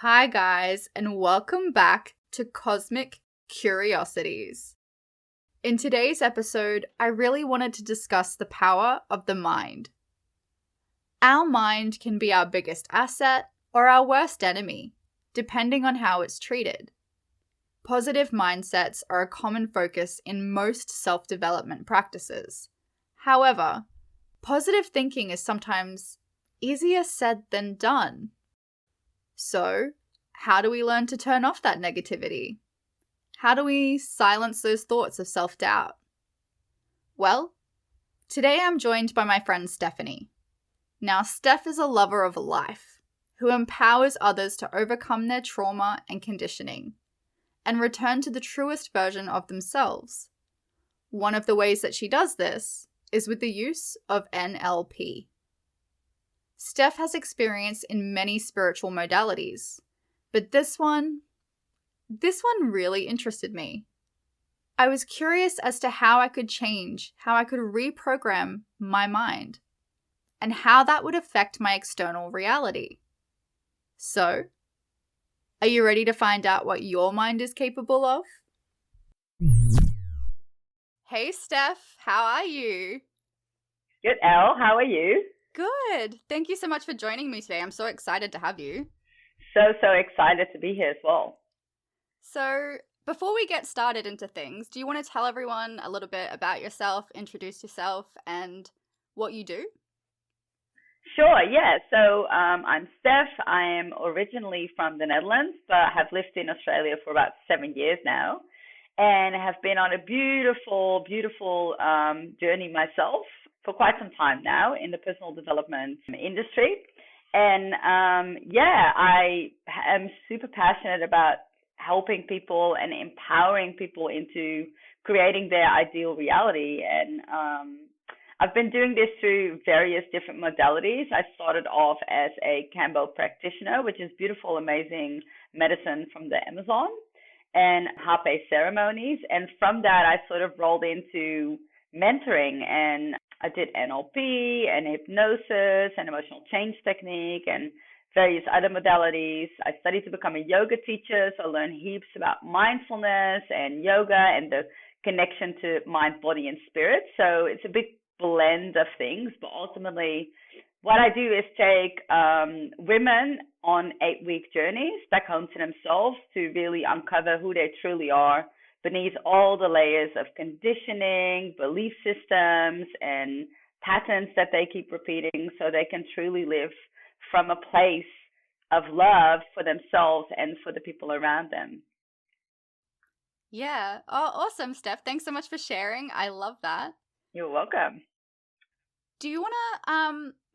Hi guys, and welcome back to Cosmic Curiosities. In today's episode, I really wanted to discuss the power of the mind. Our mind can be our biggest asset or our worst enemy, depending on how it's treated. Positive mindsets are a common focus in most self-development practices. However, positive thinking is sometimes easier said than done. So, how do we learn to turn off that negativity? How do we silence those thoughts of self-doubt? Well, today I'm joined by my friend Stephanie. Now, Steph is a lover of life who empowers others to overcome their trauma and conditioning and return to the truest version of themselves. One of the ways that she does this is with the use of NLP. Steph has experience in many spiritual modalities, but this one really interested me. I was curious as to how I could change, how I could reprogram my mind, and how that would affect my external reality. So, are you ready to find out what your mind is capable of? Hey Steph, how are you? Good, Elle. How are you? Good. Thank you so much for joining me today. I'm so excited to have you. So excited to be here as well. So, before we get started into things, do you want to tell everyone a little bit about yourself, introduce yourself, and what you do? Sure, yeah. So I'm Steph. I am originally from the Netherlands, but have lived in Australia for about 7 years now and have been on a beautiful, beautiful journey myself for quite some time now in the personal development industry. And I am super passionate about helping people and empowering people into creating their ideal reality. And I've been doing this through various different modalities. I started off as a NLP Practitioner, which is beautiful, amazing medicine from the Amazon, and Hape ceremonies. And from that, I sort of rolled into mentoring, and I did NLP and hypnosis and emotional change technique and various other modalities. I studied to become a yoga teacher, so I learned heaps about mindfulness and yoga and the connection to mind, body, and spirit. So it's a big blend of things, but ultimately what I do is take women on 8-week journeys back home to themselves to really uncover who they truly are beneath all the layers of conditioning, belief systems, and patterns that they keep repeating, so they can truly live from a place of love for themselves and for the people around them. Yeah. Oh, awesome, Steph. Thanks so much for sharing. I love that. You're welcome. Do you want to,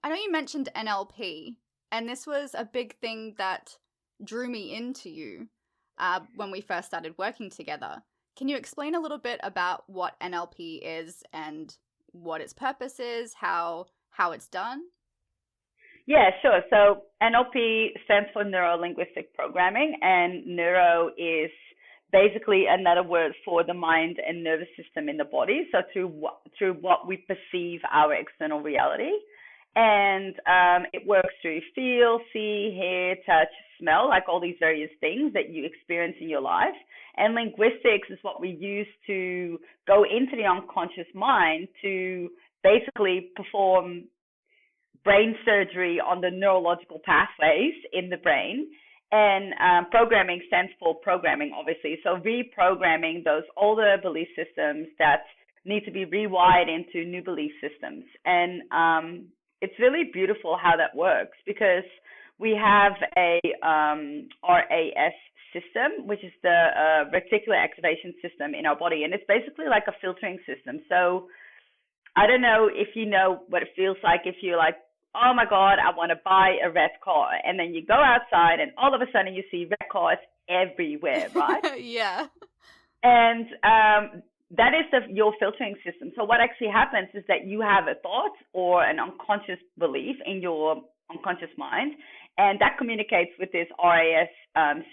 I know you mentioned NLP, and this was a big thing that drew me into you when we first started working together. Can you explain a little bit about what NLP is and what its purpose is, how it's done? Yeah, sure. So NLP stands for neuro-linguistic programming, and neuro is basically another word for the mind and nervous system in the body. So through what we perceive our external reality. And it works through feel, see, hear, touch, smell, like all these various things that you experience in your life. And linguistics is what we use to go into the unconscious mind to basically perform brain surgery on the neurological pathways in the brain. And programming stands for programming, obviously. So reprogramming those older belief systems that need to be rewired into new belief systems. And it's really beautiful how that works, because we have a RAS system, which is the reticular activation system in our body. And it's basically like a filtering system. So I don't know if you know what it feels like if you're like, oh my God, I want to buy a red car. And then you go outside and all of a sudden you see red cars everywhere, right? Yeah. And that is your filtering system. So what actually happens is that you have a thought or an unconscious belief in your unconscious mind, and that communicates with this RAS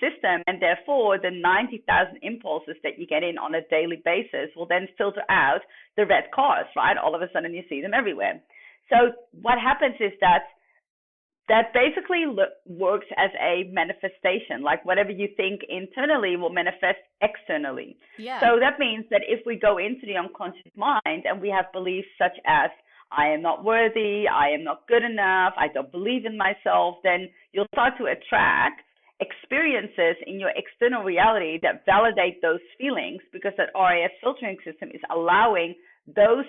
system, and therefore the 90,000 impulses that you get in on a daily basis will then filter out the red cars, right? All of a sudden you see them everywhere. So what happens is that that basically works as a manifestation. Like whatever you think internally will manifest externally. Yeah. So that means that if we go into the unconscious mind and we have beliefs such as, I am not worthy, I am not good enough, I don't believe in myself, then you'll start to attract experiences in your external reality that validate those feelings, because that RAS filtering system is allowing those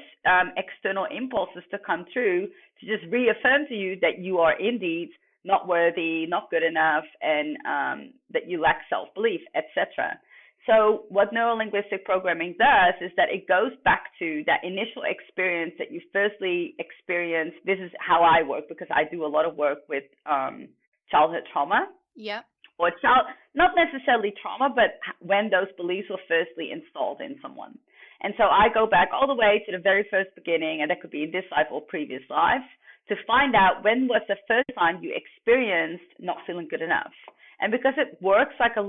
external impulses to come through to just reaffirm to you that you are indeed not worthy, not good enough, and that you lack self-belief, etc. So what neurolinguistic programming does is that it goes back to that initial experience that you firstly experienced. This is how I work, because I do a lot of work with childhood trauma. Yeah. Or not necessarily trauma, but when those beliefs were firstly installed in someone. And so I go back all the way to the very first beginning, and that could be in this life or previous lives, to find out when was the first time you experienced not feeling good enough. And because it works like a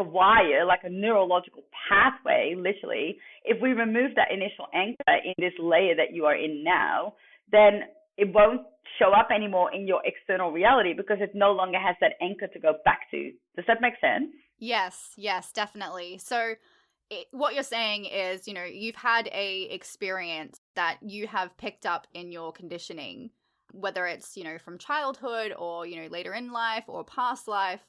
wire, like a neurological pathway, literally, if we remove that initial anchor in this layer that you are in now, then it won't show up anymore in your external reality, because it no longer has that anchor to go back to. Does that make sense? Yes, definitely. So what you're saying is, you've had a experience that you have picked up in your conditioning, whether it's, from childhood or, later in life or past life.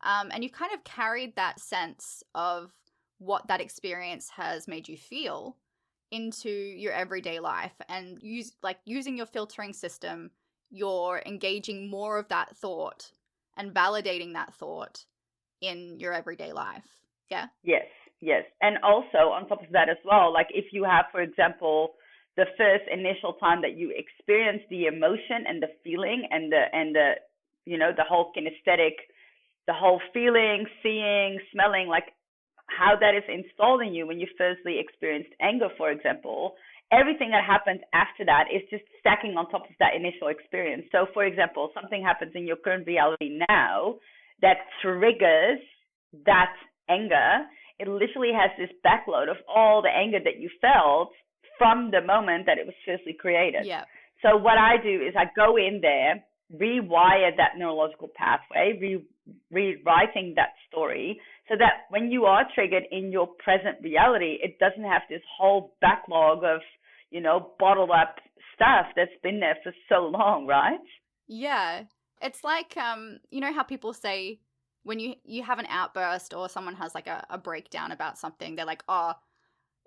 And you've kind of carried that sense of what that experience has made you feel into your everyday life, and using your filtering system, you're engaging more of that thought and validating that thought in your everyday life. Yeah? Yes. And also on top of that as well, like if you have, for example, the first initial time that you experience the emotion and the feeling and the the whole kinesthetic, the whole feeling, seeing, smelling, like how that is installed in you when you firstly experienced anger, for example, everything that happens after that is just stacking on top of that initial experience. So, for example, something happens in your current reality now that triggers that anger. It literally has this backload of all the anger that you felt from the moment that it was firstly created. Yeah. So what I do is I go in there, rewire that neurological pathway, rewriting that story, so that when you are triggered in your present reality, it doesn't have this whole backlog of, bottled up stuff that's been there for so long, right? Yeah. It's like, how people say when you have an outburst or someone has like a breakdown about something, they're like, oh,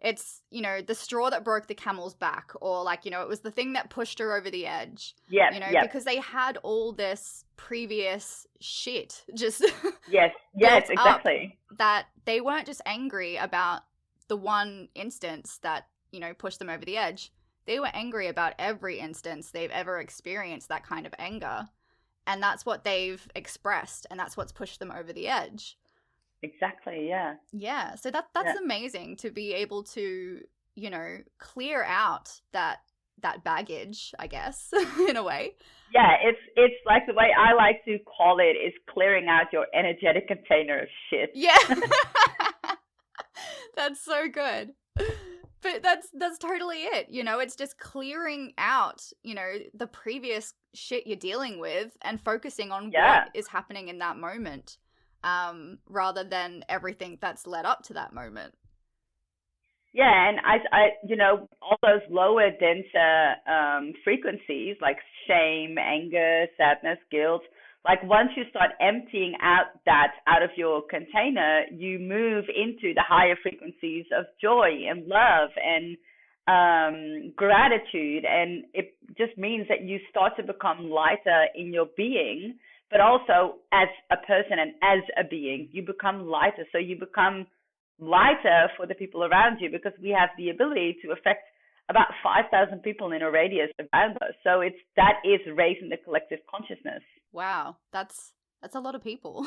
it's, the straw that broke the camel's back, or like, it was the thing that pushed her over the edge. Yeah. Because they had all this previous shit just yes, exactly. That they weren't just angry about the one instance that, pushed them over the edge. They were angry about every instance they've ever experienced that kind of anger. And that's what they've expressed, and that's what's pushed them over the edge. Exactly, yeah. Yeah, so that's amazing to be able to, clear out that baggage, I guess, in a way. Yeah, it's like the way I like to call it is clearing out your energetic container of shit. Yeah. That's so good. But that's totally it. It's just clearing out, the previous shit you're dealing with and focusing on what is happening in that moment, rather than everything that's led up to that moment. Yeah, and I all those lower, denser frequencies like shame, anger, sadness, guilt, like once you start emptying out of your container, you move into the higher frequencies of joy and love and gratitude. And it just means that you start to become lighter in your being, but also as a person and as a being, you become lighter. So you become lighter for the people around you, because we have the ability to affect about 5,000 people in a radius around us. So that is raising the collective consciousness. Wow, that's a lot of people.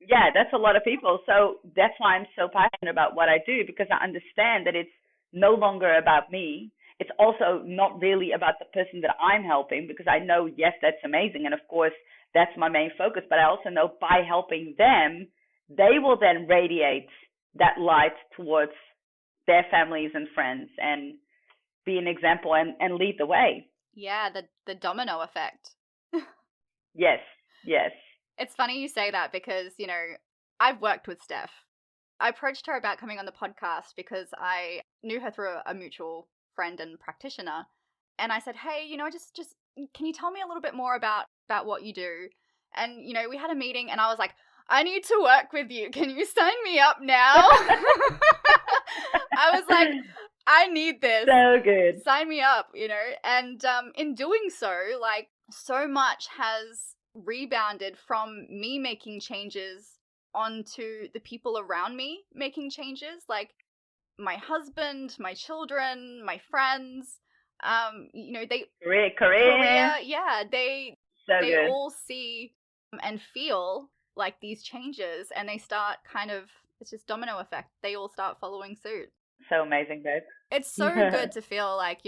Yeah, that's a lot of people. So that's why I'm so passionate about what I do, because I understand that it's no longer about me. It's also not really about the person that I'm helping, because I know, yes, that's amazing. And of course, that's my main focus. But I also know by helping them, they will then radiate that light towards their families and friends and be an example and lead the way. Yeah, the domino effect. Yes, yes. It's funny you say that because, I've worked with Steph. I approached her about coming on the podcast because I knew her through a mutual friend and practitioner. And I said, hey, just can you tell me a little bit more about what you do? And, we had a meeting and I was like, I need to work with you. Can you sign me up now? I was like, I need this. So good. Sign me up, And in doing so, like, so much has rebounded from me making changes onto the people around me making changes, like my husband, my children, my friends. They Career. yeah, they So they good. all see and feel like these changes, and they start it's just domino effect. They all start following suit. So amazing, babe. It's so good to feel like,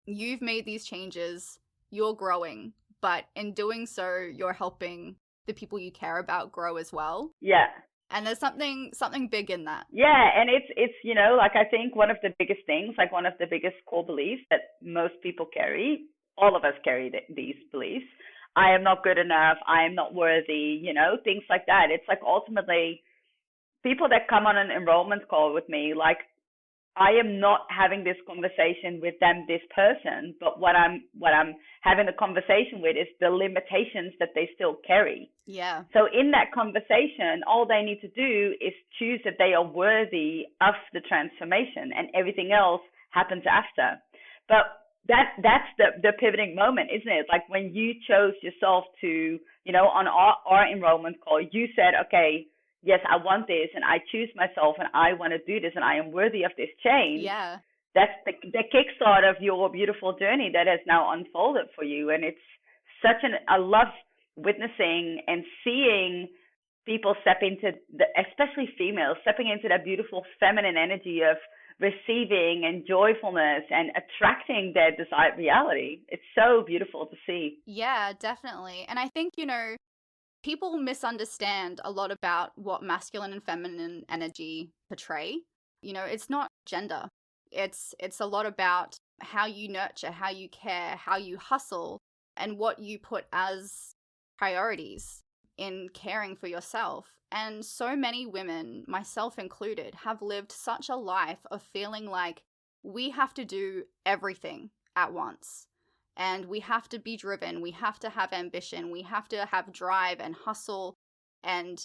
you've made these changes, you're growing, but in doing so, you're helping the people you care about grow as well. Yeah. And there's something big in that. Yeah, and it's like I think one of the biggest things, like one of the biggest core beliefs that most people carry, all of us carry these beliefs. I am not good enough. I am not worthy. Things like that. It's like ultimately people that come on an enrollment call with me, like I am not having this conversation with them, this person, but what I'm having the conversation with is the limitations that they still carry. Yeah. So in that conversation, all they need to do is choose that they are worthy of the transformation, and everything else happens after. But that's the pivoting moment, isn't it? Like when you chose yourself to, on our enrollment call, you said, okay, yes, I want this and I choose myself and I want to do this and I am worthy of this change. Yeah. That's the kickstart of your beautiful journey that has now unfolded for you. And it's I love witnessing and seeing people step into especially females, stepping into that beautiful feminine energy of receiving and joyfulness and attracting their desired reality. It's so beautiful to see. Yeah, definitely. And I think, people misunderstand a lot about what masculine and feminine energy portray. It's not gender. It's a lot about how you nurture, how you care, how you hustle, and what you put as priorities in caring for yourself. And so many women, myself included, have lived such a life of feeling like we have to do everything at once. And we have to be driven, we have to have ambition, we have to have drive and hustle. And,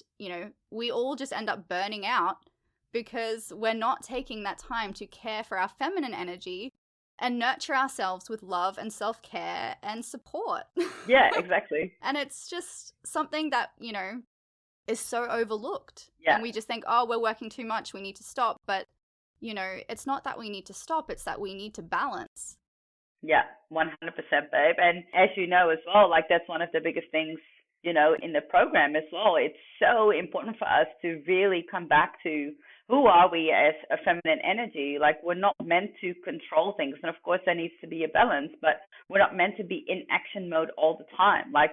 we all just end up burning out because we're not taking that time to care for our feminine energy and nurture ourselves with love and self-care and support. Yeah, exactly. And it's just something that, is so overlooked. Yeah. And we just think, oh, we're working too much, we need to stop. But, it's not that we need to stop, it's that we need to balance. Yeah, 100%, babe. And as you know as well, like that's one of the biggest things, in the program as well. It's so important for us to really come back to who are we as a feminine energy. Like we're not meant to control things. And of course there needs to be a balance, but we're not meant to be in action mode all the time. Like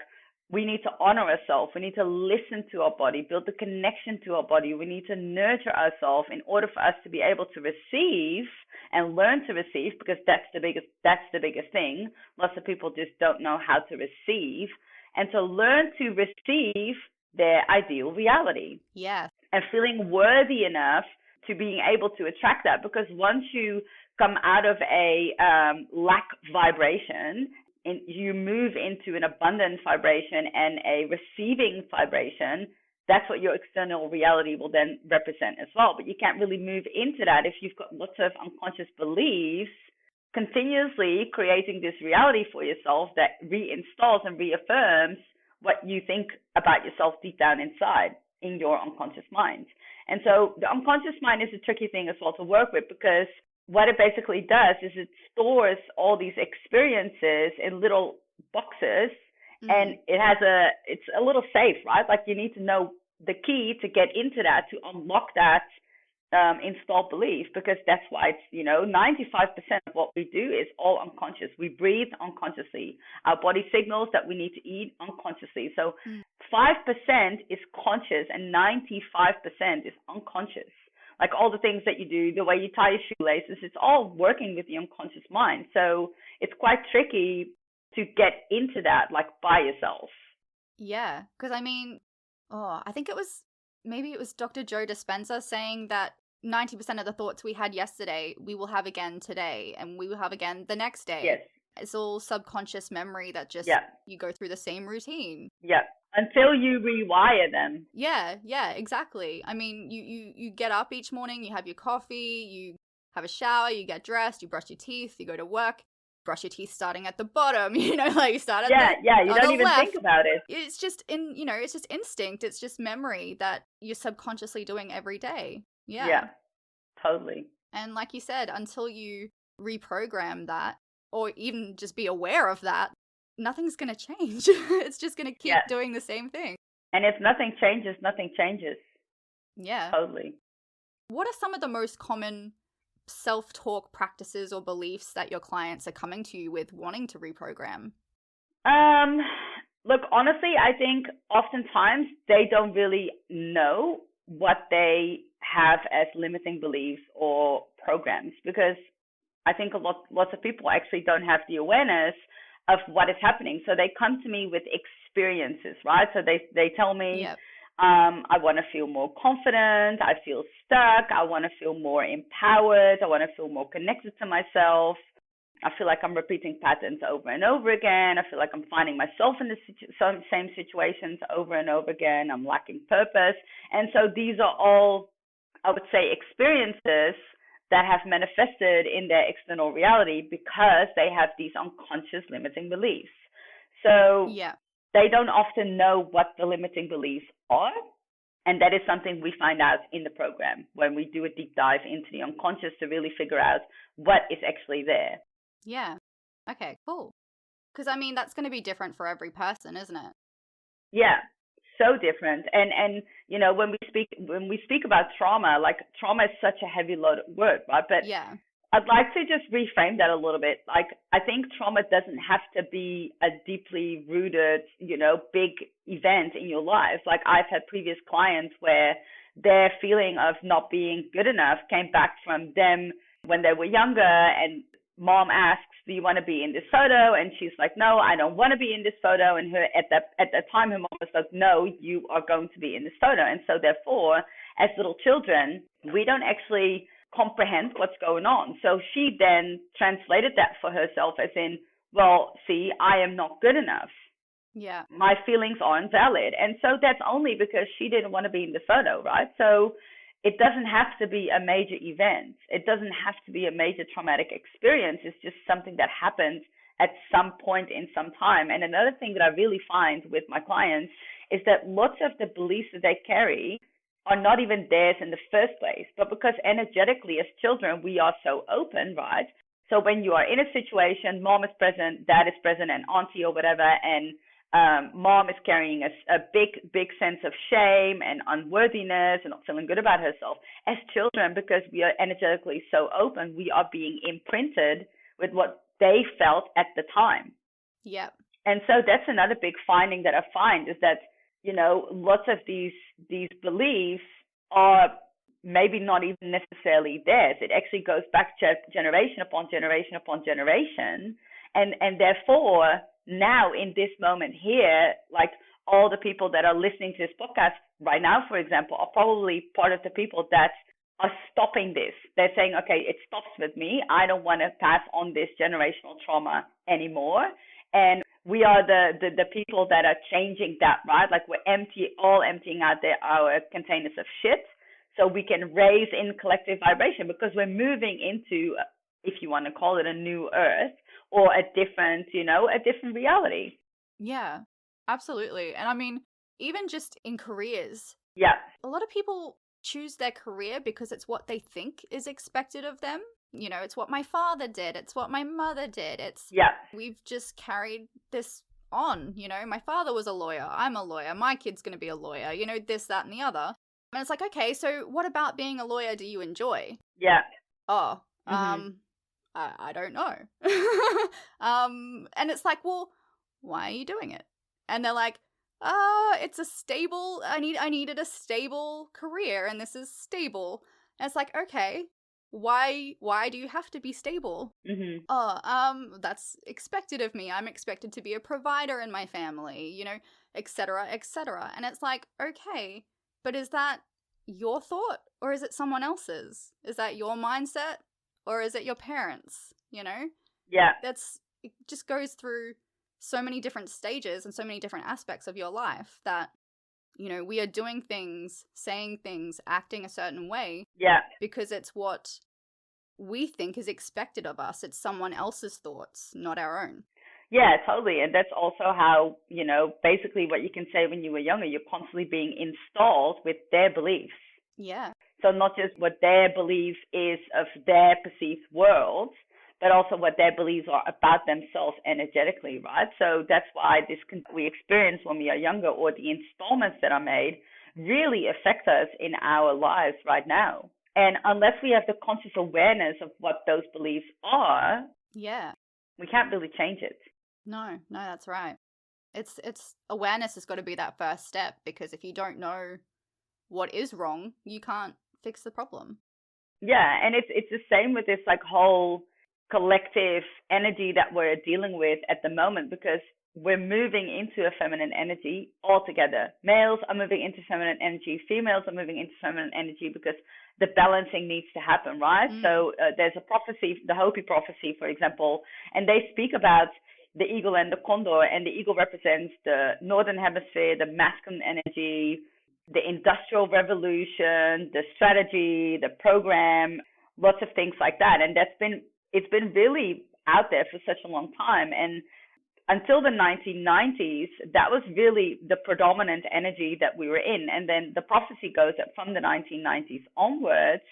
we need to honor ourselves. We need to listen to our body, build the connection to our body. We need to nurture ourselves in order for us to be able to receive and learn to receive, because that's the biggest thing. Lots of people just don't know how to receive, and to learn to receive their ideal reality. Yeah. And feeling worthy enough to being able to attract that, because once you come out of a lack vibration and you move into an abundant vibration and a receiving vibration, that's what your external reality will then represent as well. But you can't really move into that if you've got lots of unconscious beliefs continuously creating this reality for yourself that reinstalls and reaffirms what you think about yourself deep down inside in your unconscious mind. And so the unconscious mind is a tricky thing as well to work with, because what it basically does is it stores all these experiences in little boxes. And it's a little safe, right? Like you need to know the key to get into that, to unlock that installed belief, because that's why it's, 95% of what we do is all unconscious. We breathe unconsciously. Our body signals that we need to eat unconsciously. So 5% is conscious and 95% is unconscious. Like all the things that you do, the way you tie your shoelaces, it's all working with the unconscious mind. So it's quite tricky to get into that, like by yourself. Yeah, because I think maybe it was Dr. Joe Dispenza saying that 90% of the thoughts we had yesterday, we will have again today, and we will have again the next day. Yes. It's all subconscious memory that just, Yeah. you go through the same routine. Yeah. Until you rewire them. Yeah, exactly. I mean, you get up each morning, you have your coffee, you have a shower, you get dressed, you brush your teeth, you go to work, brush your teeth starting at the bottom, like you start at you on don't the even left. think about it. It's just it's just instinct, it's just memory that you're subconsciously doing every day. Yeah, totally. And like you said, until you reprogram that, or even just be aware of that, nothing's going to change. It's just going to keep doing the same thing. And if nothing changes, nothing changes. Yeah. Totally. What are some of the most common self-talk practices or beliefs that your clients are coming to you with wanting to reprogram? Look, honestly, I think oftentimes they don't really know what they have as limiting beliefs or programs, because I think lots of people actually don't have the awareness of what is happening. So they come to me with experiences, right? So they tell me, I want to feel more confident. I feel stuck. I want to feel more empowered. I want to feel more connected to myself. I feel like I'm repeating patterns over and over again. I feel like I'm finding myself in the same situations over and over again. I'm lacking purpose. And so these are all, I would say, experiences that have manifested in their external reality because they have these unconscious limiting beliefs. So they don't often know what the limiting beliefs are. And that is something we find out in the program when we do a deep dive into the unconscious to really figure out what is actually there. Yeah. Okay, cool. Because that's going to be different for every person, isn't it? Yeah, so different. And when we speak about trauma, like trauma is such a heavy loaded word, right? But I'd like to just reframe that a little bit. Like, I think trauma doesn't have to be a deeply rooted, big event in your life. Like, I've had previous clients where their feeling of not being good enough came back from them when they were younger, and mom asks, do you want to be in this photo? And she's like, no, I don't want to be in this photo. And her at that time, her mom was like, no, you are going to be in this photo. And so therefore, as little children, we don't actually comprehend what's going on. So she then translated that for herself as in, well, see, I am not good enough. Yeah. My feelings aren't valid. And so that's only because she didn't want to be in the photo, right? So it doesn't have to be a major event. It doesn't have to be a major traumatic experience. It's just something that happens at some point in some time. And another thing that I really find with my clients is that lots of the beliefs that they carry are not even theirs in the first place, but because energetically as children, we are so open, right? So when you are in a situation, mom is present, dad is present, and auntie or whatever, and mom is carrying a big sense of shame and unworthiness and not feeling good about herself. As children, because we are energetically so open, we are being imprinted with what they felt at the time. Yep. And so that's another big finding that I find is that, lots of these beliefs are maybe not even necessarily theirs. It actually goes back to generation upon generation upon generation. And therefore, now in this moment here, like all the people that are listening to this podcast right now, for example, are probably part of the people that are stopping this. They're saying, okay, it stops with me. I don't want to pass on this generational trauma anymore. And we are the people that are changing that, right? Like we're emptying out our containers of shit so we can raise in collective vibration, because we're moving into, if you want to call it, a new earth or a different reality. Yeah, absolutely. And even just in careers, a lot of people choose their career because it's what they think is expected of them. It's what my father did. It's what my mother did. We've just carried this on. My father was a lawyer. I'm a lawyer. My kid's going to be a lawyer. This, that, and the other. And it's like, okay, so what about being a lawyer do you enjoy? Yeah. Oh, I don't know. And it's like, well, why are you doing it? And they're like, it's a stable, I needed a stable career, and this is stable. And it's like, okay, why do you have to be stable? Mm-hmm. Oh, that's expected of me. I'm expected to be a provider in my family, etc., etc. And it's like, okay, but is that your thought or is it someone else's? Is that your mindset or is it your parents? Yeah. It just goes through so many different stages and so many different aspects of your life that, we are doing things, saying things, acting a certain way. Yeah. Because it's what we think is expected of us. It's someone else's thoughts, not our own. Yeah, totally. And that's also how, basically what you can say when you were younger, you're constantly being installed with their beliefs. Yeah. So not just what their belief is of their perceived world, but also what their beliefs are about themselves energetically, right? So that's why we experience when we are younger, or the installments that are made really affect us in our lives right now. And unless we have the conscious awareness of what those beliefs are, yeah, we can't really change it. No, that's right. It's awareness has got to be that first step, because if you don't know what is wrong, you can't fix the problem. Yeah, and it's the same with this like whole collective energy that we're dealing with at the moment, because we're moving into a feminine energy altogether. Males are moving into feminine energy, females are moving into feminine energy, because the balancing needs to happen, right? So there's a prophecy, the Hopi prophecy, for example, and they speak about the eagle and the condor, and the eagle represents the northern hemisphere, the masculine energy, the industrial revolution, the strategy, the program, lots of things like that. And it's been really out there for such a long time. And until the 1990s, that was really the predominant energy that we were in. And then the prophecy goes that from the 1990s onwards,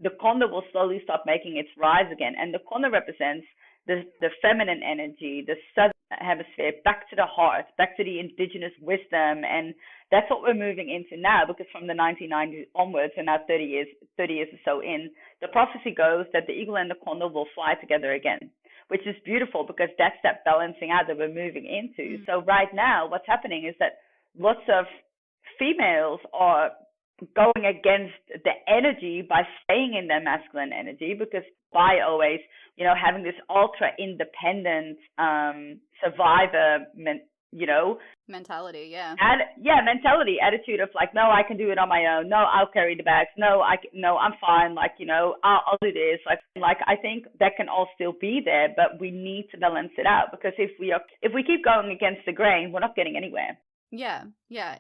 the condor will slowly start making its rise again. And the condor represents the feminine energy, the southern hemisphere, back to the heart, back to the indigenous wisdom. And that's what we're moving into now, because from the 1990s onwards, and now 30 years or so in, the prophecy goes that the eagle and the condor will fly together again, which is beautiful, because that's that balancing out that we're moving into. So right now, what's happening is that lots of females are going against the energy by staying in their masculine energy, because by always, having this ultra independent survivor mentality, mentality, attitude of like, no, I can do it on my own. No, I'll carry the bags. No, I'm fine. Like, I'll do this. Like I think that can all still be there, but we need to balance it out, because if we keep going against the grain, we're not getting anywhere. Yeah,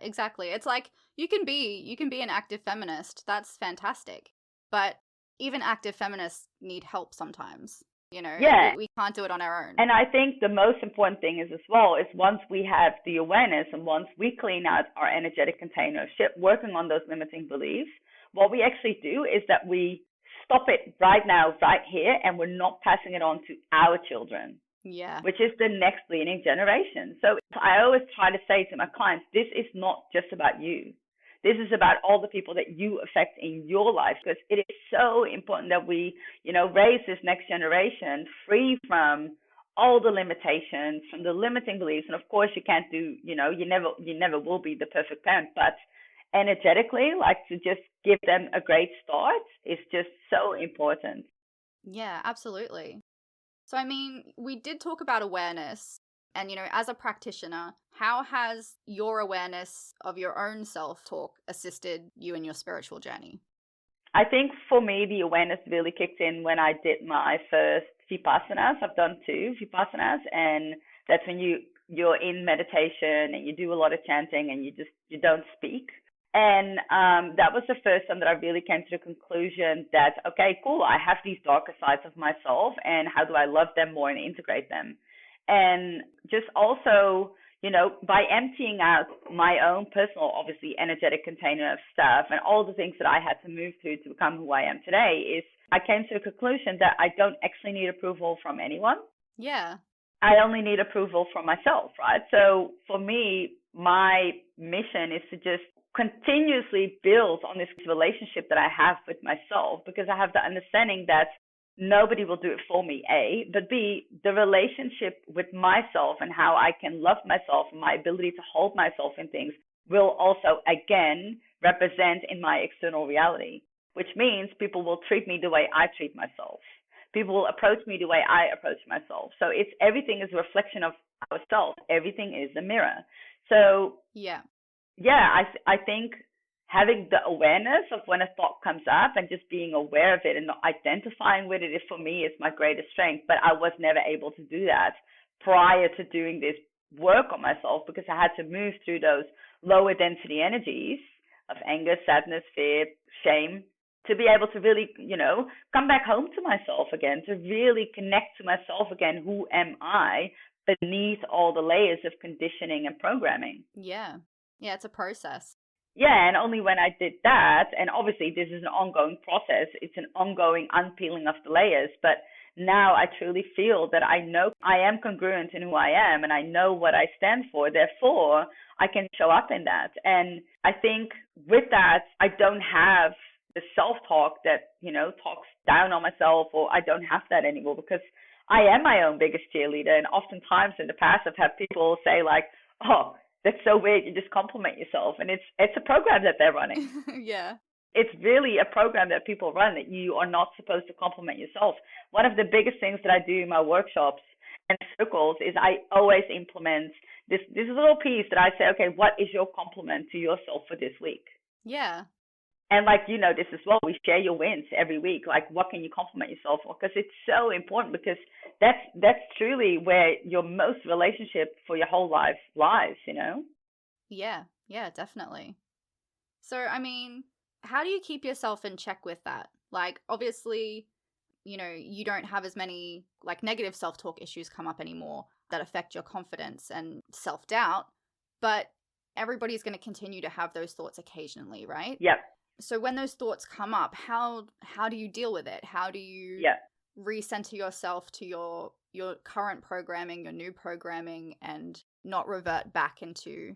exactly. It's like you can be an active feminist. That's fantastic. But even active feminists need help sometimes. We can't do it on our own. And I think the most important thing is as well is once we have the awareness and once we clean out our energetic container, working on those limiting beliefs, what we actually do is that we stop it right now, right here, and we're not passing it on to our children. Yeah. Which is the next leading generation. So I always try to say to my clients, this is not just about you. This is about all the people that you affect in your life, because it is so important that we, raise this next generation free from all the limitations, from the limiting beliefs. And of course, you can't do, you never will be the perfect parent, but energetically, like to just give them a great start is just so important. Yeah, absolutely. So, I mean, we did talk about awareness. And, as a practitioner, how has your awareness of your own self-talk assisted you in your spiritual journey? I think for me, the awareness really kicked in when I did my first Vipassanas. I've done 2 Vipassanas, and that's when you're in meditation and you do a lot of chanting and you don't speak. And that was the first time that I really came to the conclusion that, okay, cool, I have these darker sides of myself, and how do I love them more and integrate them? And just also, by emptying out my own personal, obviously, energetic container of stuff and all the things that I had to move through to become who I am today, is I came to the conclusion that I don't actually need approval from anyone. Yeah. I only need approval from myself, right? So for me, my mission is to just continuously build on this relationship that I have with myself, because I have the understanding that nobody will do it for me, A, but B, the relationship with myself and how I can love myself and my ability to hold myself in things will also, again, represent in my external reality, which means people will treat me the way I treat myself. People will approach me the way I approach myself. So it's everything is a reflection of ourselves. Everything is a mirror. So yeah, I think having the awareness of when a thought comes up and just being aware of it and not identifying with it is, for me, is my greatest strength. But I was never able to do that prior to doing this work on myself, because I had to move through those lower density energies of anger, sadness, fear, shame, to be able to really, come back home to myself again, to really connect to myself again. Who am I beneath all the layers of conditioning and programming? Yeah, it's a process. Yeah, and only when I did that, and obviously this is an ongoing process, it's an ongoing unpeeling of the layers, but now I truly feel that I know I am congruent in who I am, and I know what I stand for. Therefore, I can show up in that. And I think with that, I don't have the self-talk that, talks down on myself, or I don't have that anymore, because I am my own biggest cheerleader. And oftentimes in the past, I've had people say like, oh, that's so weird, you just compliment yourself. And it's a program that they're running. Yeah. It's really a program that people run, that you are not supposed to compliment yourself. One of the biggest things that I do in my workshops and circles is I always implement this little piece that I say, okay, what is your compliment to yourself for this week? Yeah. And like, this as well, we share your wins every week. Like, what can you compliment yourself for? Because it's so important, because that's truly where your most relationship for your whole life lies, Yeah, definitely. So, I mean, how do you keep yourself in check with that? Like, obviously, you don't have as many like negative self-talk issues come up anymore that affect your confidence and self-doubt, but everybody's going to continue to have those thoughts occasionally, right? Yep. So when those thoughts come up, how do you deal with it? How do you recenter yourself to your current programming, your new programming, and not revert back into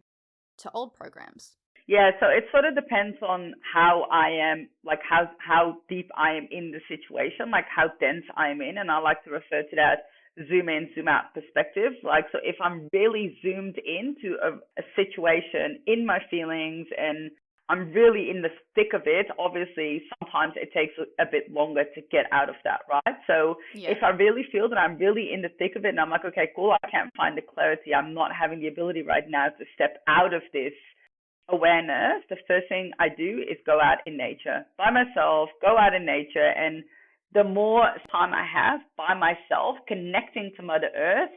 old programs? Yeah, so it sort of depends on how I am, like how deep I am in the situation, like how dense I'm in, and I like to refer to that zoom in, zoom out perspective. Like, so if I'm really zoomed into a situation, in my feelings, and I'm really in the thick of it, obviously sometimes it takes a bit longer to get out of that, right? So if I really feel that I'm really in the thick of it and I'm like, okay, cool, I can't find the clarity, I'm not having the ability right now to step out of this awareness, the first thing I do is go out in nature by myself, go out in nature. And the more time I have by myself connecting to Mother Earth,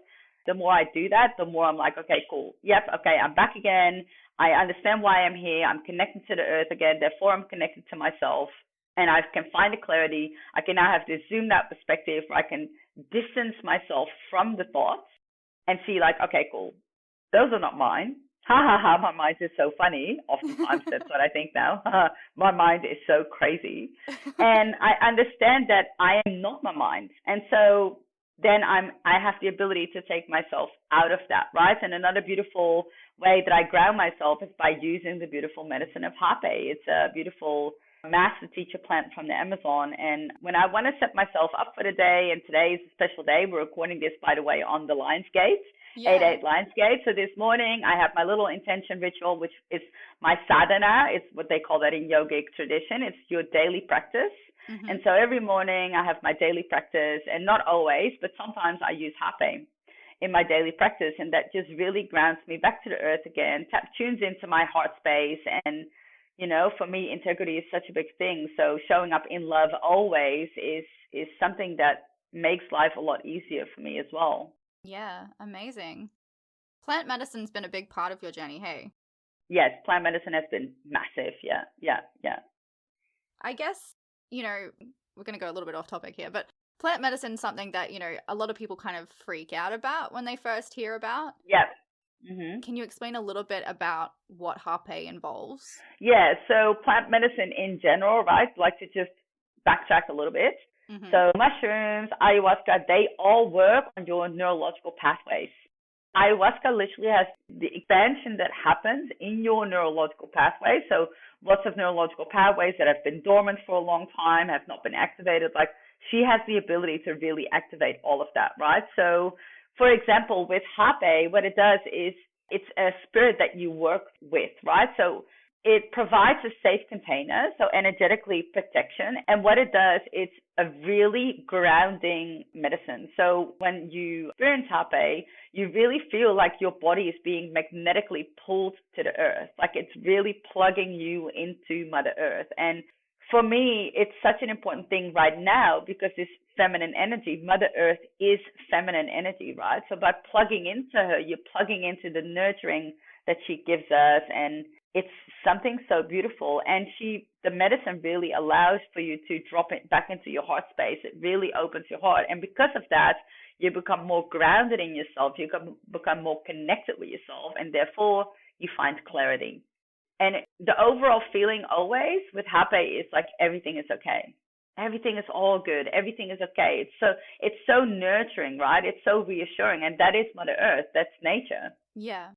the more I do that, the more I'm like, okay, cool. Yep, okay, I'm back again. I understand why I'm here. I'm connected to the earth again. Therefore, I'm connected to myself. And I can find the clarity. I can now have this zoomed out perspective where I can distance myself from the thoughts and see like, okay, cool. Those are not mine. Ha ha ha, my mind is so funny. Oftentimes that's what I think now. My mind is so crazy. And I understand that I am not my mind. And so then I have the ability to take myself out of that, right? And another beautiful way that I ground myself is by using the beautiful medicine of Hape. It's a beautiful master teacher plant from the Amazon. And when I want to set myself up for the day, and today is a special day, we're recording this, by the way, on the Lion's Gate. 8/8 Lion's Gate. So this morning I have my little intention ritual, which is my sadhana. It's what they call that in yogic tradition. It's your daily practice. Mm-hmm. And so every morning I have my daily practice, and not always, but sometimes I use Hape in my daily practice, and that just really grounds me back to the earth again, tunes into my heart space. And, for me, integrity is such a big thing. So showing up in love always is something that makes life a lot easier for me as well. Yeah, amazing. Plant medicine's been a big part of your journey, hey? Yes, plant medicine has been massive. Yeah. I guess, we're going to go a little bit off topic here, but plant medicine is something that, a lot of people kind of freak out about when they first hear about. Yeah. Mm-hmm. Can you explain a little bit about what Hape involves? Yeah, so plant medicine in general, right? I'd like to just backtrack a little bit. Mm-hmm. So mushrooms, ayahuasca, they all work on your neurological pathways. Ayahuasca literally has the expansion that happens in your neurological pathways. So lots of neurological pathways that have been dormant for a long time, have not been activated. Like, she has the ability to really activate all of that, right? So, for example, with Hape, what it does is it's a spirit that you work with, right? So it provides a safe container, so energetically protection. And what it does, it's a really grounding medicine. So when you experience Hape, you really feel like your body is being magnetically pulled to the earth. Like it's really plugging you into Mother Earth. And for me, it's such an important thing right now because this feminine energy, Mother Earth is feminine energy, right? So by plugging into her, you're plugging into the nurturing that she gives us, and it's something so beautiful. And the medicine really allows for you to drop it back into your heart space. It really opens your heart. And because of that, you become more grounded in yourself. You become more connected with yourself, and therefore you find clarity. And the overall feeling always with Hape is like everything is okay. Everything is all good. Everything is okay. It's so nurturing, right? It's so reassuring. And that is Mother Earth. That's nature. Yeah.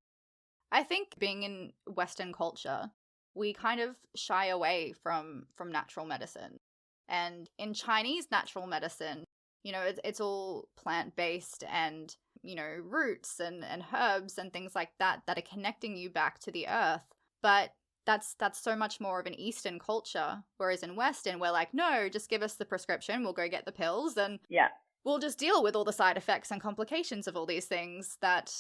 I think being in Western culture, we kind of shy away from natural medicine. And in Chinese natural medicine, it's all plant-based and, roots and herbs and things like that are connecting you back to the earth. But that's so much more of an Eastern culture, whereas in Western, we're like, no, just give us the prescription, we'll go get the pills, and we'll just deal with all the side effects and complications of all these things that,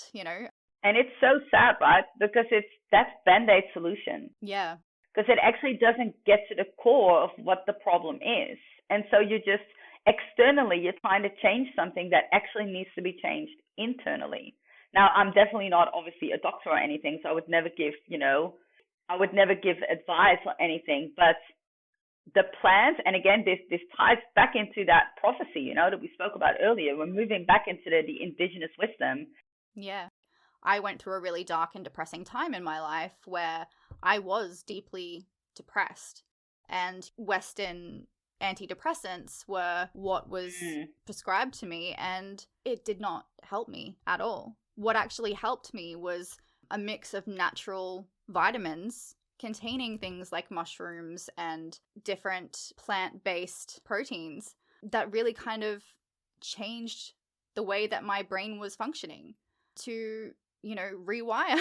And it's so sad, right? Because that's Band-Aid solution. Yeah. Because it actually doesn't get to the core of what the problem is. And so you just, externally, you're trying to change something that actually needs to be changed internally. Now, I'm definitely not obviously a doctor or anything, so I would never give, advice or anything, but the plants, and again, this ties back into that prophecy, that we spoke about earlier. We're moving back into the indigenous wisdom. Yeah. I went through a really dark and depressing time in my life where I was deeply depressed, and Western antidepressants were what was prescribed to me, and it did not help me at all. What actually helped me was a mix of natural vitamins containing things like mushrooms and different plant-based proteins that really kind of changed the way that my brain was functioning to, rewire,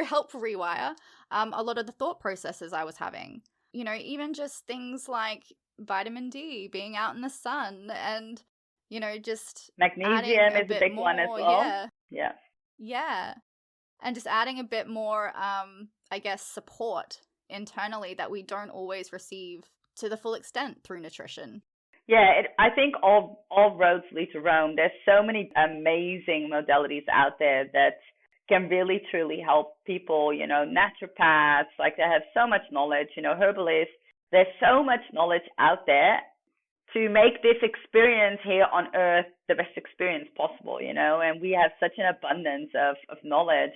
help rewire a lot of the thought processes I was having. Even just things like vitamin D, being out in the sun, and, just magnesium is a big one as well. Yeah. And just adding a bit more, support internally that we don't always receive to the full extent through nutrition. Yeah, I think all roads lead to Rome. There's so many amazing modalities out there that can really, truly help people, naturopaths, like they have so much knowledge, herbalists. There's so much knowledge out there to make this experience here on Earth the best experience possible, and we have such an abundance of knowledge.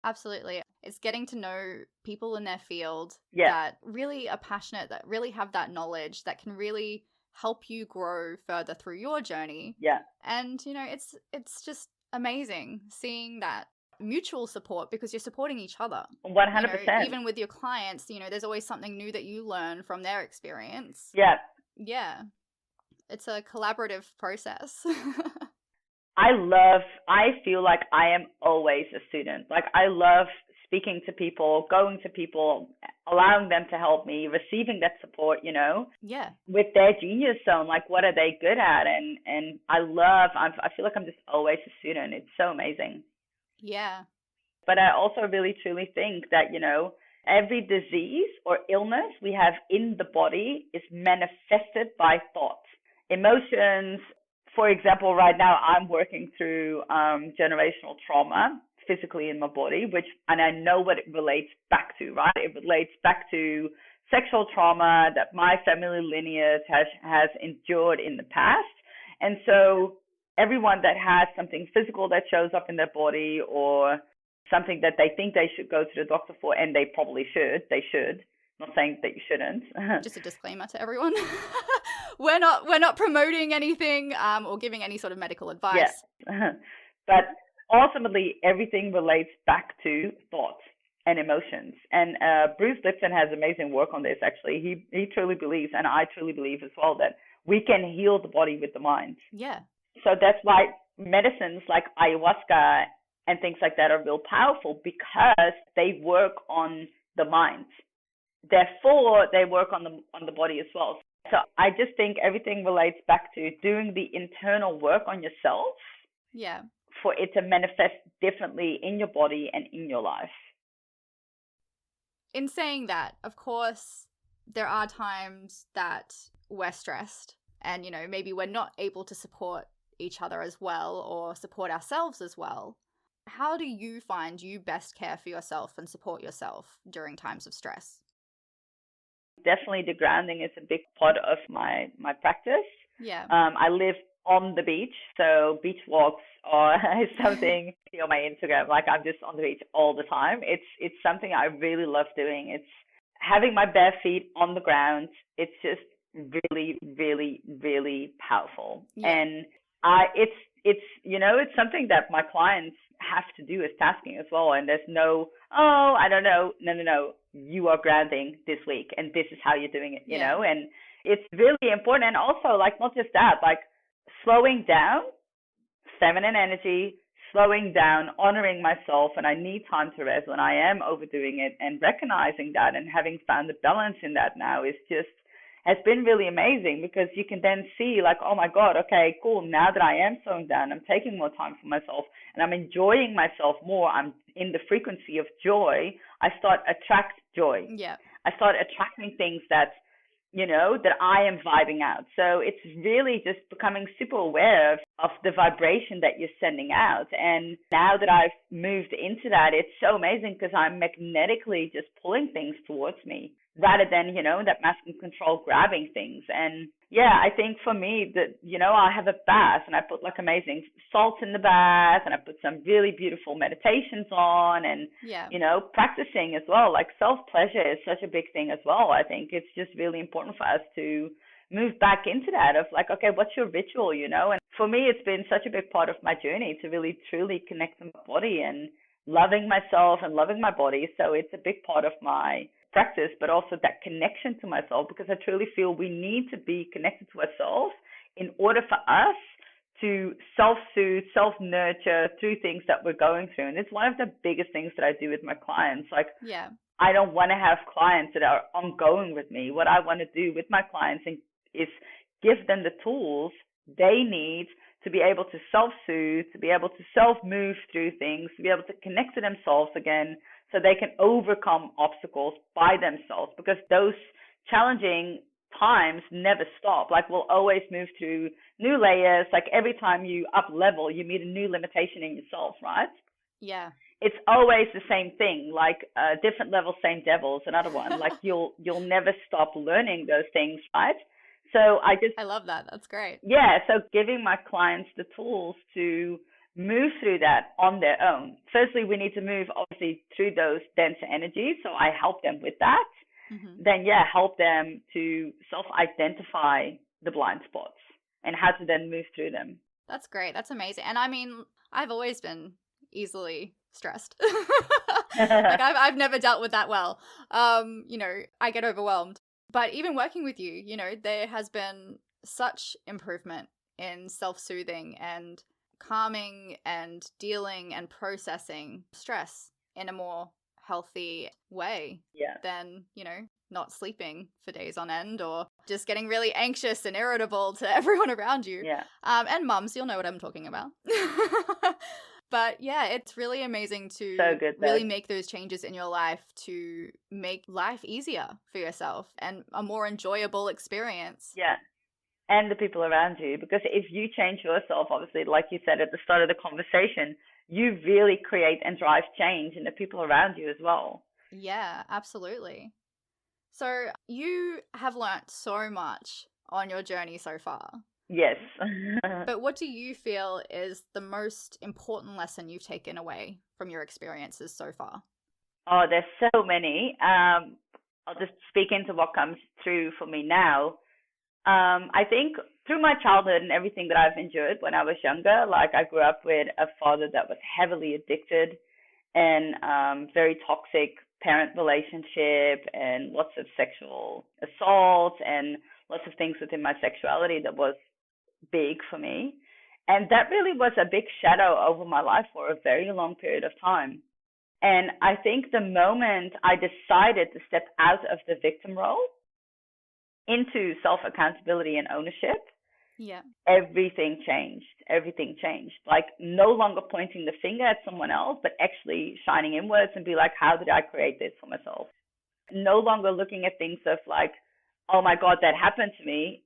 Absolutely. It's getting to know people in their field that really are passionate, that really have that knowledge, that can really help you grow further through your journey. Yeah. And, it's just amazing seeing that mutual support because you're supporting each other. 100%. Even with your clients, there's always something new that you learn from their experience. Yeah. Yeah. It's a collaborative process. I feel like I am always a student. Like I love speaking to people, going to people, allowing them to help me, receiving that support, Yeah. with their genius zone, like what are they good at? And I feel like I'm just always a student. It's so amazing. Yeah. But I also really truly think that, every disease or illness we have in the body is manifested by thoughts, emotions. For example, right now I'm working through generational trauma physically in my body, and I know what it relates back to, right? It relates back to sexual trauma that my family lineage has endured in the past. And so everyone that has something physical that shows up in their body or something that they think they should go to the doctor for, and they probably should, not saying that you shouldn't. Just a disclaimer to everyone. We're not promoting anything or giving any sort of medical advice. Yeah. But ultimately, everything relates back to thoughts and emotions. And Bruce Lipton has amazing work on this, actually. He truly believes, and I truly believe as well, that we can heal the body with the mind. Yeah. So that's why medicines like ayahuasca and things like that are real powerful, because they work on the mind. therefore they work on the body as well. So I just think everything relates back to doing the internal work on yourself. Yeah. For it to manifest differently in your body and in your life. In saying that, of course, there are times that we're stressed and, you know, maybe we're not able to support each other as well or support ourselves as well. How do you find you best care for yourself and support yourself during times of stress? Definitely the grounding is a big part of my practice. Yeah. I live on the beach, so beach walks are something on my Instagram. Like I'm just on the beach all the time. It's something I really love doing. It's having my bare feet on the ground. It's just really, really, really powerful. Yeah. And it's it's something that my clients have to do as tasking as well. And there's no, oh, I don't know, no. You are grounding this week, and this is how you're doing it. You know, and it's really important. And also, like, not just that, like slowing down, feminine energy, slowing down, honoring myself, and I need time to rest when I am overdoing it, and recognizing that and having found the balance in that now is just has been really amazing, because you can then see like, oh my God, okay, cool. Now that I am slowing down, I'm taking more time for myself and I'm enjoying myself more. I'm in the frequency of joy. I start attract joy. Yeah. I start attracting things that I am vibing out. So it's really just becoming super aware of the vibration that you're sending out. And now that I've moved into that, it's so amazing because I'm magnetically just pulling things towards me rather than, that masculine control grabbing things. And yeah, I think for me that, I have a bath and I put like amazing salt in the bath and I put some really beautiful meditations on and, practicing as well. Like self-pleasure is such a big thing as well. I think it's just really important for us to move back into that of like, okay, what's your ritual, And for me, it's been such a big part of my journey to really, truly connect to my body and loving myself and loving my body. So it's a big part of my practice, but also that connection to myself, because I truly feel we need to be connected to ourselves in order for us to self-soothe, self-nurture through things that we're going through. And it's one of the biggest things that I do with my clients. Like, I don't want to have clients that are ongoing with me. What I want to do with my clients is give them the tools they need to be able to self-soothe, to be able to self-move through things, to be able to connect to themselves again so they can overcome obstacles by themselves, because those challenging times never stop. Like, we'll always move through new layers. Like, every time you up level, you meet a new limitation in yourself, right? Yeah. It's always the same thing, like different levels, same devils, another one. Like you'll never stop learning those things, right? So I love that. That's great. Yeah. So giving my clients the tools to move through that on their own. Firstly, we need to move obviously through those denser energies. So I help them with that. Mm-hmm. Then, help them to self-identify the blind spots and how to then move through them. That's great. That's amazing. And I mean, I've always been easily stressed. Like I've never dealt with that well. I get overwhelmed. But even working with you, there has been such improvement in self-soothing and calming and dealing and processing stress in a more healthy way than, not sleeping for days on end or just getting really anxious and irritable to everyone around you. Yeah. And mums, you'll know what I'm talking about. But yeah, it's really amazing to really make those changes in your life to make life easier for yourself and a more enjoyable experience. Yeah. And the people around you, because if you change yourself, obviously, like you said at the start of the conversation, you really create and drive change in the people around you as well. Yeah, absolutely. So you have learnt so much on your journey so far. Yes. But what do you feel is the most important lesson you've taken away from your experiences so far? Oh, there's so many. I'll just speak into what comes through for me now. I think through my childhood and everything that I've endured when I was younger, like I grew up with a father that was heavily addicted and very toxic parent relationship and lots of sexual assault and lots of things within my sexuality that was big for me. And that really was a big shadow over my life for a very long period of time. And I think the moment I decided to step out of the victim role into self-accountability and ownership, yeah, everything changed. Everything changed. Like no longer pointing the finger at someone else, but actually shining inwards and be like, how did I create this for myself? No longer looking at things of like, oh my God, that happened to me.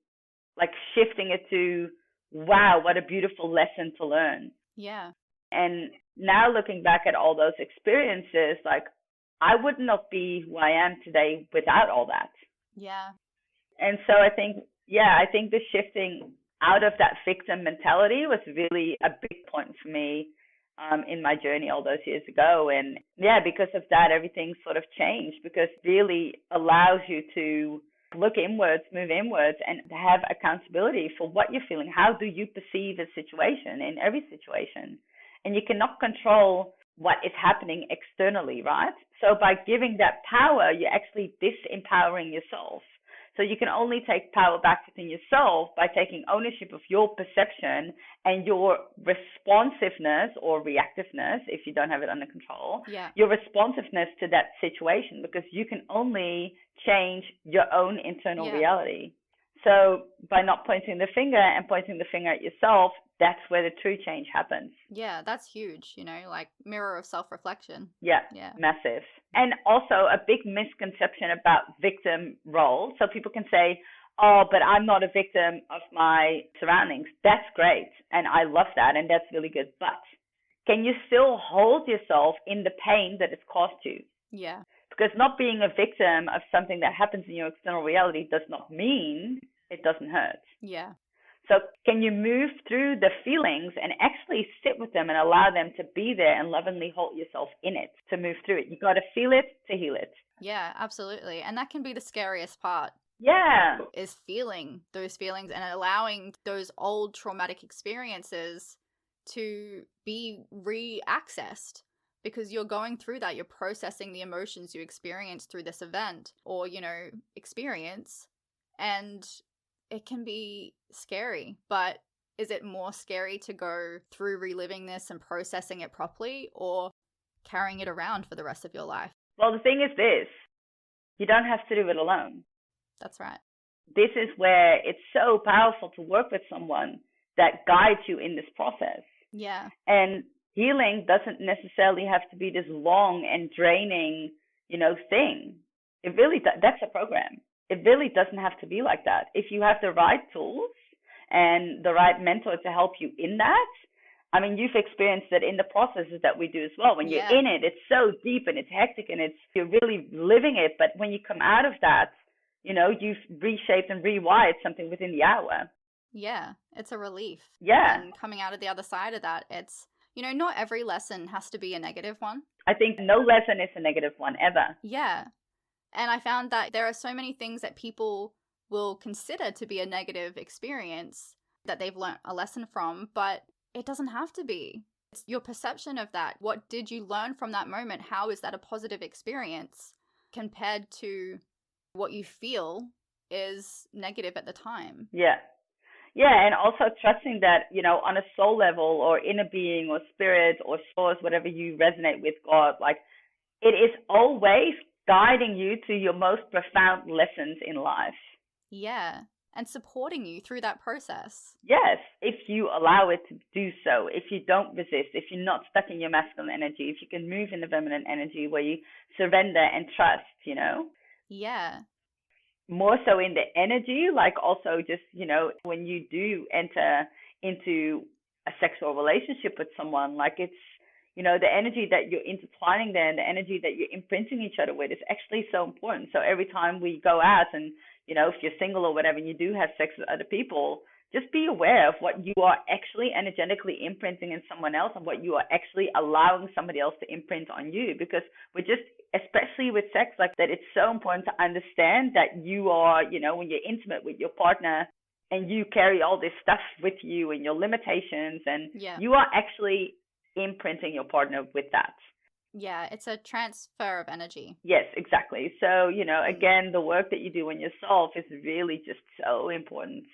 Like shifting it to, wow, what a beautiful lesson to learn. yeah, And now looking back at all those experiences, like I would not be who I am today without all that. yeah, And so I think, yeah, I think the shifting out of that victim mentality was really a big point for me in my journey all those years ago. And yeah, because of that, everything sort of changed because it really allows you to look inwards, move inwards, and have accountability for what you're feeling. How do you perceive a situation in every situation? And you cannot control what is happening externally, right? So by giving that power, you're actually disempowering yourself. So you can only take power back within yourself by taking ownership of your perception and your responsiveness or reactiveness, if you don't have it under control, yeah, your responsiveness to that situation, because you can only change your own internal yeah. reality. So by not pointing the finger and pointing the finger at yourself, that's where the true change happens. Yeah, that's huge, like mirror of self-reflection. Yeah, Yeah. massive. And also a big misconception about victim role. So people can say, oh, but I'm not a victim of my surroundings. That's great. And I love that. And that's really good. But can you still hold yourself in the pain that it's caused you? Yeah. Because not being a victim of something that happens in your external reality does not mean it doesn't hurt. Yeah. So can you move through the feelings and actually sit with them and allow them to be there and lovingly hold yourself in it to move through it? You got to feel it to heal it. Yeah, absolutely. And that can be the scariest part. Yeah. Is feeling those feelings and allowing those old traumatic experiences to be re-accessed, because you're going through that, you're processing the emotions you experienced through this event or experience, and it can be scary. But is it more scary to go through reliving this and processing it properly, or carrying it around for the rest of your life? Well, the thing is this, you don't have to do it alone. That's right. This is where it's so powerful to work with someone that guides you in this process. Yeah. And healing doesn't necessarily have to be this long and draining, thing. It really, that's a program. It really doesn't have to be like that. If you have the right tools and the right mentor to help you in that, I mean, you've experienced that in the processes that we do as well. When you're in it, it's so deep and it's hectic and you're really living it. But when you come out of that, you've reshaped and rewired something within the hour. Yeah, it's a relief. Yeah. And coming out of the other side of that, it's, not every lesson has to be a negative one. I think no lesson is a negative one ever. Yeah. And I found that there are so many things that people will consider to be a negative experience that they've learned a lesson from, but it doesn't have to be. It's your perception of that. What did you learn from that moment? How is that a positive experience compared to what you feel is negative at the time? Yeah. Yeah, and also trusting that, on a soul level or inner being or spirit or source, whatever you resonate with, God, like it is always guiding you to your most profound lessons in life. Yeah, and supporting you through that process. Yes, if you allow it to do so, if you don't resist, if you're not stuck in your masculine energy, if you can move in the feminine energy where you surrender and trust, Yeah. More so in the energy, like also just, when you do enter into a sexual relationship with someone, like it's, the energy that you're intertwining there and the energy that you're imprinting each other with is actually so important. So every time we go out and, if you're single or whatever and you do have sex with other people, just be aware of what you are actually energetically imprinting in someone else and what you are actually allowing somebody else to imprint on you. Because we're just, especially with sex like that, it's so important to understand that you are, when you're intimate with your partner and you carry all this stuff with you and your limitations, and you are actually imprinting your partner with that. Yeah, it's a transfer of energy. Yes, exactly. So, again, the work that you do on yourself is really just so important,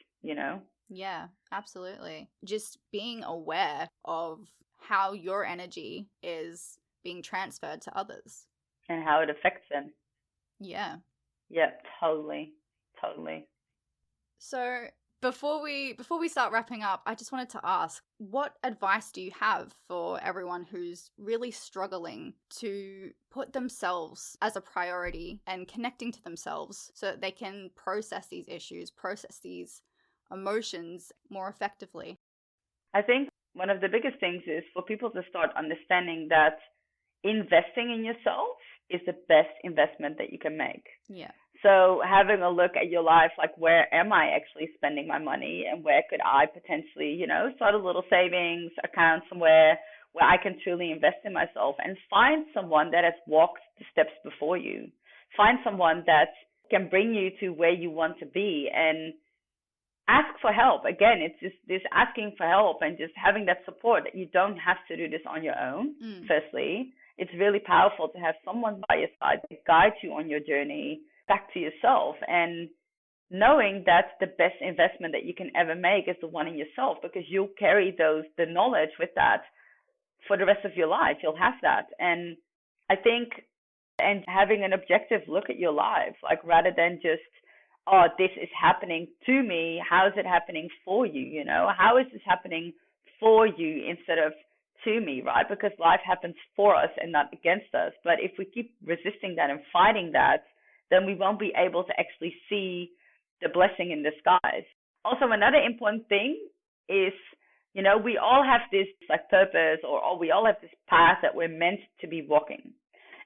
Yeah, absolutely. Just being aware of how your energy is being transferred to others. And how it affects them. Yeah. Yeah, totally. Totally. So before we start wrapping up, I just wanted to ask, what advice do you have for everyone who's really struggling to put themselves as a priority and connecting to themselves so that they can process these issues, process these emotions more effectively? I think one of the biggest things is for people to start understanding that investing in yourself is the best investment that you can make. Yeah. So having a look at your life, like where am I actually spending my money and where could I potentially, start a little savings account somewhere where I can truly invest in myself, and find someone that has walked the steps before you. Find someone that can bring you to where you want to be, and ask for help. Again, it's just this asking for help and just having that support that you don't have to do this on your own. Firstly, it's really powerful to have someone by your side to guide you on your journey back to yourself, and knowing that the best investment that you can ever make is the one in yourself, because you'll carry the knowledge with that for the rest of your life. You'll have that. And I think, and having an objective look at your life, like rather than just, oh, this is happening to me, how is it happening for you? How is this happening for you instead of to me, right? Because life happens for us and not against us. But if we keep resisting that and fighting that, then we won't be able to actually see the blessing in disguise. Also, another important thing is, we all have this like purpose, or we all have this path that we're meant to be walking.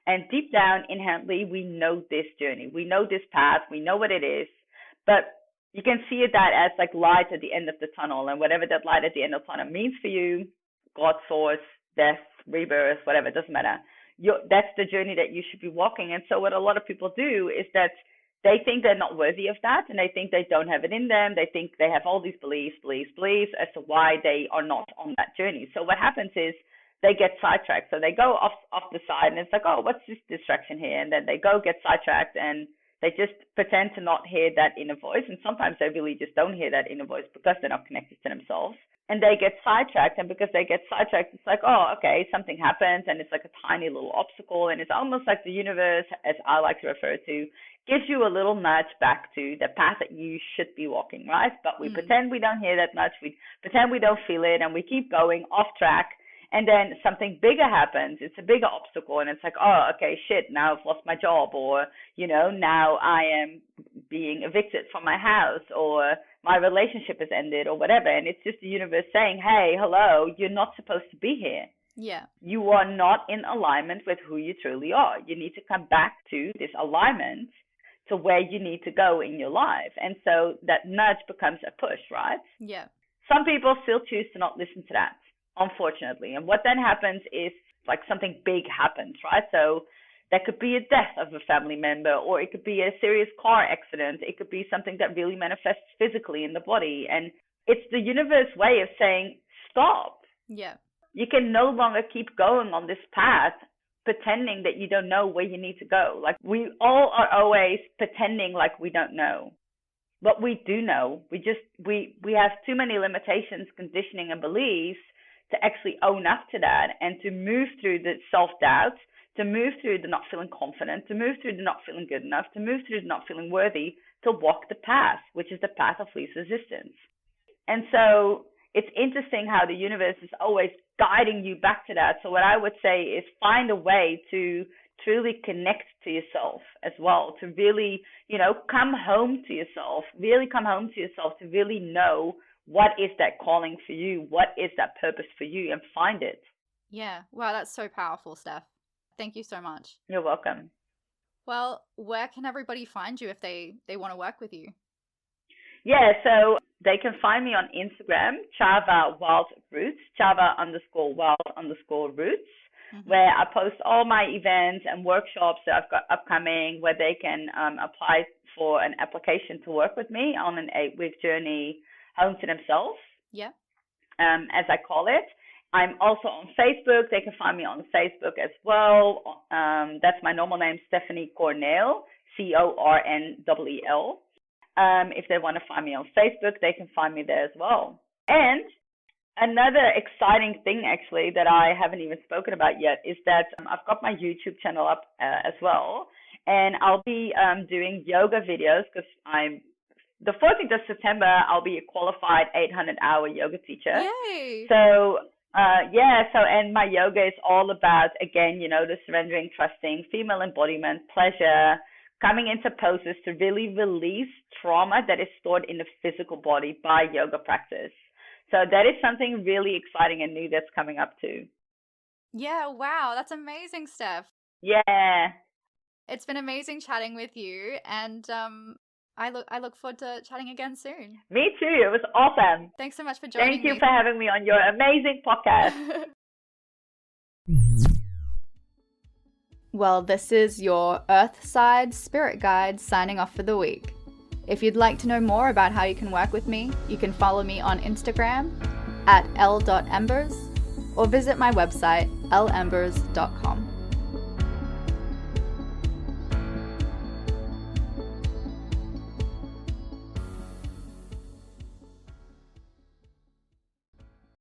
And deep down, inherently, we know this journey. We know this path. We know what it is. But you can see that as like light at the end of the tunnel. And whatever that light at the end of the tunnel means for you, God, source, death, rebirth, whatever, it doesn't matter. That's the journey that you should be walking. And so what a lot of people do is that they think they're not worthy of that, and they think they don't have it in them. They think they have all these beliefs as to why they are not on that journey. So what happens is they get sidetracked. So they go off the side, and it's like, oh, what's this distraction here? And then they go get sidetracked, and they just pretend to not hear that inner voice. And sometimes they really just don't hear that inner voice because they're not connected to themselves. And they get sidetracked, and because they get sidetracked, it's like, oh, okay, something happens, and it's like a tiny little obstacle, and it's almost like the universe, as I like to refer to, gives you a little nudge back to the path that you should be walking, right? But we pretend we don't hear that nudge, we pretend we don't feel it, and we keep going off track, and then something bigger happens. It's a bigger obstacle, and it's like, oh, okay, shit, now I've lost my job, or, now I am being evicted from my house, or my relationship has ended, or whatever. And it's just the universe saying, hey, hello, you're not supposed to be here. Yeah. You are not in alignment with who you truly are. You need to come back to this alignment to where you need to go in your life. And so that nudge becomes a push, right? Yeah. Some people still choose to not listen to that, unfortunately. And what then happens is like something big happens, right? So that could be a death of a family member, or it could be a serious car accident. It could be something that really manifests physically in the body. And it's the universe's way of saying, stop. Yeah. You can no longer keep going on this path pretending that you don't know where you need to go. Like, we all are always pretending like we don't know. But we do know. We have too many limitations, conditioning, and beliefs to actually own up to that, and to move through the self-doubt, to move through the not feeling confident, to move through the not feeling good enough, to move through the not feeling worthy, to walk the path, which is the path of least resistance. And so it's interesting how the universe is always guiding you back to that. So what I would say is find a way to truly connect to yourself as well, to really, come home to yourself, to really know what is that calling for you, what is that purpose for you, and find it. Yeah. Wow, that's so powerful, Steph. Thank you so much. You're welcome. Well, where can everybody find you if they want to work with you? Yeah, so they can find me on Instagram, Chava Wild Roots, Chava_wild_roots, where I post all my events and workshops that I've got upcoming, where they can apply for an application to work with me on an 8-week journey home to themselves. Yeah. As I call it. I'm also on Facebook. They can find me on Facebook as well. That's my normal name, Stephanie Cornell, Cornell. If they want to find me on Facebook, they can find me there as well. And Another exciting thing, actually, that I haven't even spoken about yet is that I've got my YouTube channel up as well, and I'll be doing yoga videos because the 14th of September, I'll be a qualified 800-hour yoga teacher. Yay! So, and my yoga is all about, again, the surrendering, trusting, female embodiment, pleasure, coming into poses to really release trauma that is stored in the physical body by yoga practice. So that is something really exciting and new that's coming up too. Yeah, wow, that's amazing, Steph. Yeah. It's been amazing chatting with you, and I look forward to chatting again soon. Me too. It was awesome. Thanks so much for joining me. Thank you for having me on your amazing podcast. Well, this is your Earth Side Spirit Guide signing off for the week. If you'd like to know more about how you can work with me, you can follow me on Instagram @l.embers or visit my website lembers.com.